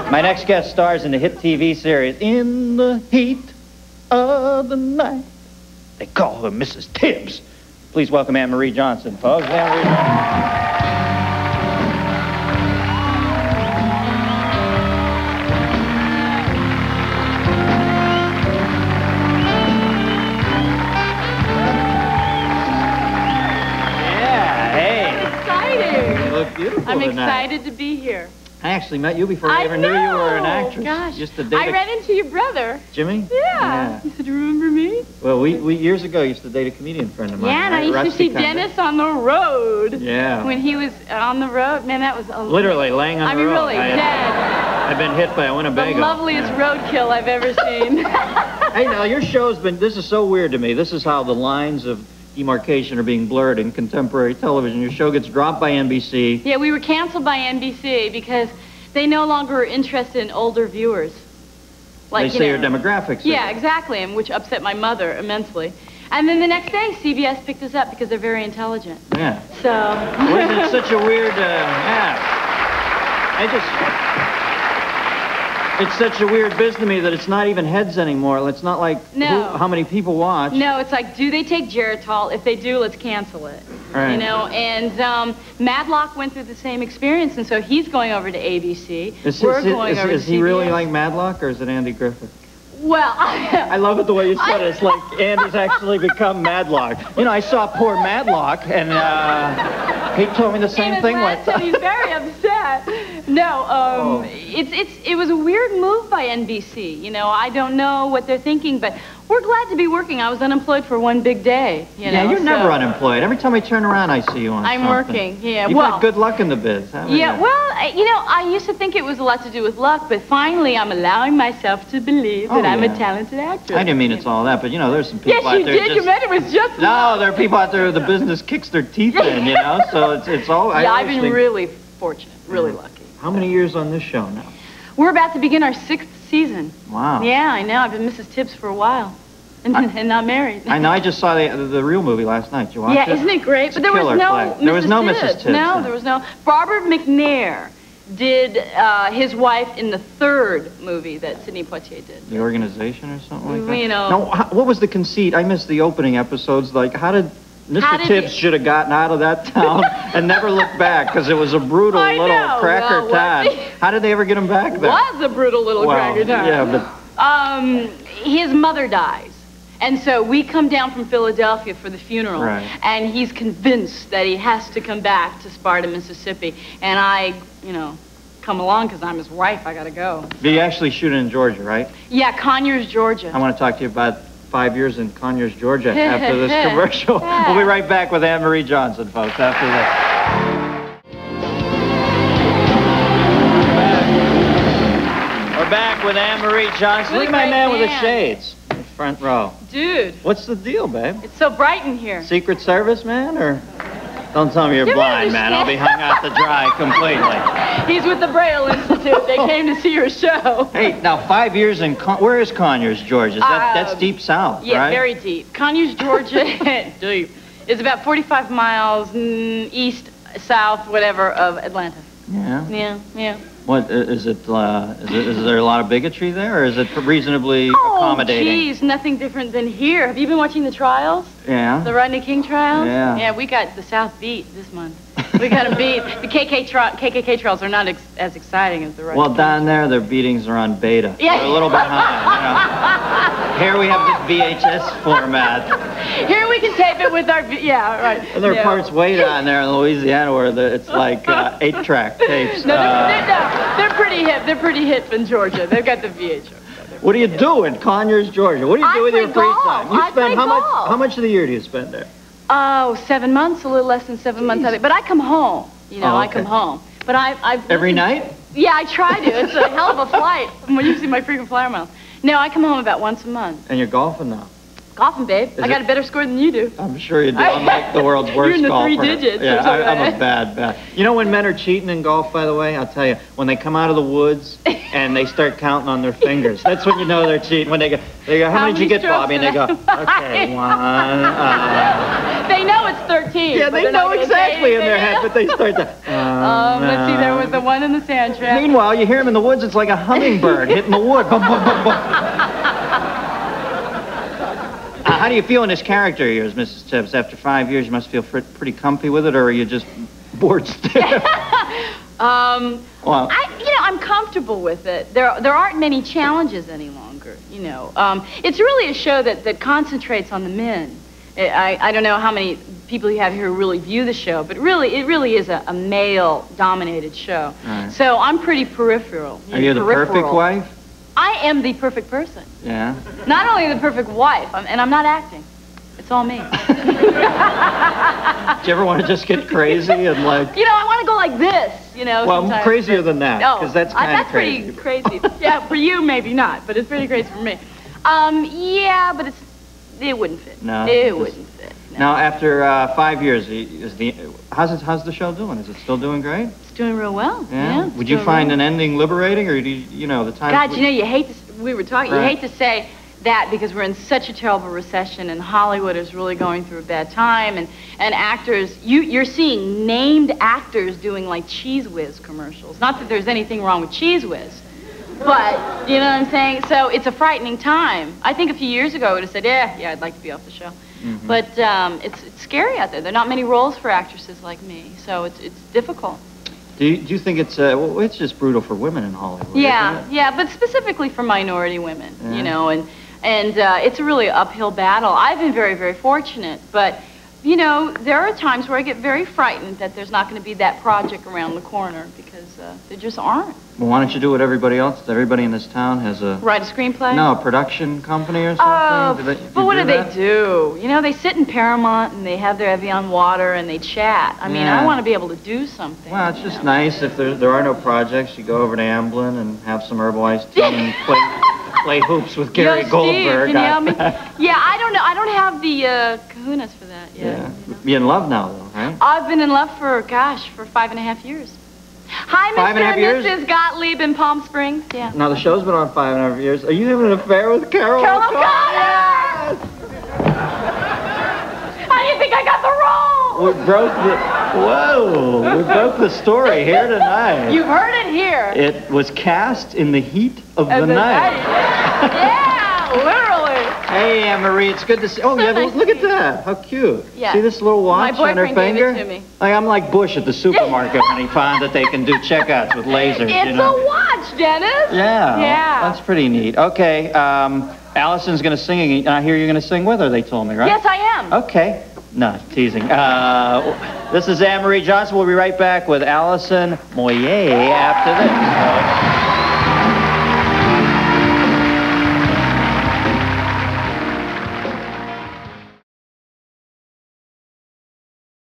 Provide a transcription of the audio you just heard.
My next guest stars in the hit TV series In the Heat of the Night. They call her Mrs. Tibbs. Please welcome Anne-Marie Johnson, folks. Anne-Marie Johnson. Beautiful I'm tonight. excited to be here. I actually met you before I ever knew you were an actress. Gosh. Just a I ran into your brother. Jimmy? Yeah. You said, remember me? Well, we years ago used to date a comedian friend of mine. Yeah, and I used to see Dennis on the road. Yeah. When he was on the road. Man, that was literally laying on the road. I mean, really, dead. I've been hit by a Winnebago. The loveliest roadkill I've ever seen. Hey, now, your show's been, this is so weird to me. This is how the lines of demarcation are being blurred in contemporary television. Your show gets dropped by NBC. Yeah, we were canceled by NBC because they no longer are interested in older viewers. Like, they say your demographics. Yeah, exactly, and which upset my mother immensely. And then the next day, CBS picked us up because they're very intelligent. Yeah. So. Wasn't it such a weird, yeah. It's such a weird business to me that it's not even heads anymore. It's not like how many people watch. No, it's like, do they take Geritol? If they do, let's cancel it. Right. You know, and Madlock went through the same experience, and so he's going over to ABC. Is he really like Madlock, or is it Andy Griffith? Well, I love it the way you said it. It's like Andy's actually become Madlock. You know, I saw poor Madlock, and he told me the same thing. He's very upset. No, it was a weird move by NBC. You know, I don't know what they're thinking, but we're glad to be working. I was unemployed for one big day. You know, you're never unemployed. Every time I turn around, I see you on something. I'm working. Yeah. You've had good luck in the biz, haven't you? Yeah. Well, you know, I used to think it was a lot to do with luck, but finally, I'm allowing myself to believe that I'm a talented actress. I didn't mean it's all that, but you know, there's some people out there. Yes, you did. You meant it was just luck. No, there are people out there the business kicks their teeth in. You know, so it's all. Yeah, I've been really fortunate, really lucky. How many years on this show now? We're about to begin our 6th season. Wow. Yeah, I know. I've been Mrs. Tibbs for a while. And not married. I know. I just saw the real movie last night. Did you watch it? Yeah, isn't it great? But there was no Mrs. Tibbs. No, there was no. Barbara McNair did his wife in the 3rd movie that Sidney Poitier did. The Organization or something like that? You know. No, what was the conceit? I missed the opening episodes. Like, how did Mr. Tibbs should have gotten out of that town and never looked back because it was a brutal little cracker town. How did they ever get him back there? It was a brutal little cracker town. Yeah, but... his mother dies. And so we come down from Philadelphia for the funeral, and he's convinced that he has to come back to Sparta, Mississippi. And I, you know, come along because I'm his wife. I got to go. You actually shoot it in Georgia, right? Yeah, Conyers, Georgia. I want to talk to you about 5 years in Conyers, Georgia after this commercial. We'll be right back with Anne-Marie Johnson, folks, after this. We're back with Anne-Marie Johnson. Look at my man with the shades. Front row. Dude. What's the deal, babe? It's so bright in here. Secret Service, man, or? Don't tell me you're blind, man. I'll be hung out to dry completely. He's with the Braille Institute. They came to see your show. Hey, now 5 years in where is Conyers, Georgia? That's deep south, right? Yeah, very deep. Conyers, Georgia, deep. Is about 45 miles east, south, whatever, of Atlanta. Yeah. Yeah, yeah. What is it? Is there a lot of bigotry there, or is it reasonably accommodating? Oh, geez, nothing different than here. Have you been watching the trials? Yeah. The Rodney King trials? Yeah. Yeah, we got the South beat this month. We got them beat. The KKK trials are not as exciting as the Rodney King. Down there, their beatings are on beta. Yeah. They're a little behind, you know. Here we have the VHS format. Here we can tape it with our, yeah, right. And there are parts way down there in Louisiana where it's like 8-track tapes. No, they're pretty hip. They're pretty hip in Georgia. They've got the VHS. What do you do in Conyers, Georgia? What do you do with your free time? You spend golf. How much of the year do you spend there? Oh, 7 months, a little less than 7 months. But I come home. You know, I come home. But I've every night? Yeah, I try to. It's a hell of a flight from when you see my frequent flyer miles. No, I come home about once a month. And you're golfing now? Golfing, babe. I got a better score than you do. I'm sure you do. I'm like the world's worst You're in the golfer. 3 digits. Yeah, I'm a bad. You know when men are cheating in golf, by the way? I'll tell you. When they come out of the woods and they start counting on their fingers. That's when you know they're cheating. When they go, how many did you get, Bobby? And they go, okay, 1. They know it's 13. Yeah, they know exactly in their head, but they start to... Let's see, there was the one in the sand trap. Meanwhile, you hear him in the woods, it's like a hummingbird hitting the wood. Bum, bum, bum, bum. How do you feel in this character of yours, Mrs. Tibbs? After 5 years, you must feel pretty comfy with it, or are you just bored stiff? Well, I'm comfortable with it. There aren't many challenges any longer, you know. It's really a show that concentrates on the men. I don't know how many people you have here who really view the show, but it really is a male-dominated show. Right. So I'm pretty peripheral. Are you the perfect wife? I am the perfect person. Yeah. Not only the perfect wife, and I'm not acting. It's all me. Do you ever want to just get crazy and like... You know, I want to go like this, you know. Well, I'm crazier than that, because that's kind of crazy. That's pretty crazy. Yeah, for you maybe not, but it's pretty crazy for me. Yeah, but it wouldn't fit. No. It wouldn't fit. No. Now, after 5 years, how's the show doing? Is it still doing great? It's doing real well. Yeah. Would you find an ending liberating, or do you know the time? God, you know, you hate to. We were talking. Right. You hate to say that because we're in such a terrible recession, and Hollywood is really going through a bad time, and actors. You're seeing named actors doing like Cheese Whiz commercials. Not that there's anything wrong with Cheese Whiz. But, you know what I'm saying? So it's a frightening time. I think a few years ago I would have said, yeah, I'd like to be off the show. Mm-hmm. But it's scary out there. There are not many roles for actresses like me, so it's difficult. Do you think it's it's just brutal for women in Hollywood? Yeah, yeah, but specifically for minority women, you know, and it's a really uphill battle. I've been very, very fortunate, but you know, there are times where I get very frightened that there's not going to be that project around the corner because there just aren't. Well, why don't you do what everybody else? Everybody in this town has a... Write a screenplay? No, a production company or something? But what do they do? You know, they sit in Paramount and they have their Evian water and they chat. I mean, I want to be able to do something. Well, it's just nice if there are no projects. You go over to Amblin and have some herbal iced tea and play hoops with Gary Goldberg. Steve, can you help me? Yeah, I don't know. I don't have the kahunas for that yet. Yeah. You're in love now, though, right? I've been in love for 5.5 years. Hi, Mr. and Mrs. Gottlieb in Palm Springs. Yeah. Now, the show's been on 5.5 years. Are you having an affair with Carroll O'Connor? Yes! How do you think I got the role? We broke the story here tonight. You've heard it here. It was cast in the heat of the night. Yeah, literally. Hey, Anne-Marie, it's good to see. Oh, yeah, look at that. How cute. Yeah. See this little watch on her finger? Gave it to me. Like, I'm like Bush at the supermarket when he found that they can do checkouts with lasers. It's a watch, Dennis. Yeah. Yeah. That's pretty neat. Okay, Allison's going to sing, and I hear you're going to sing with her, they told me, right? Yes, I am. Okay. No, teasing. This is Anne-Marie Johnson. We'll be right back with Allison Moyer after this.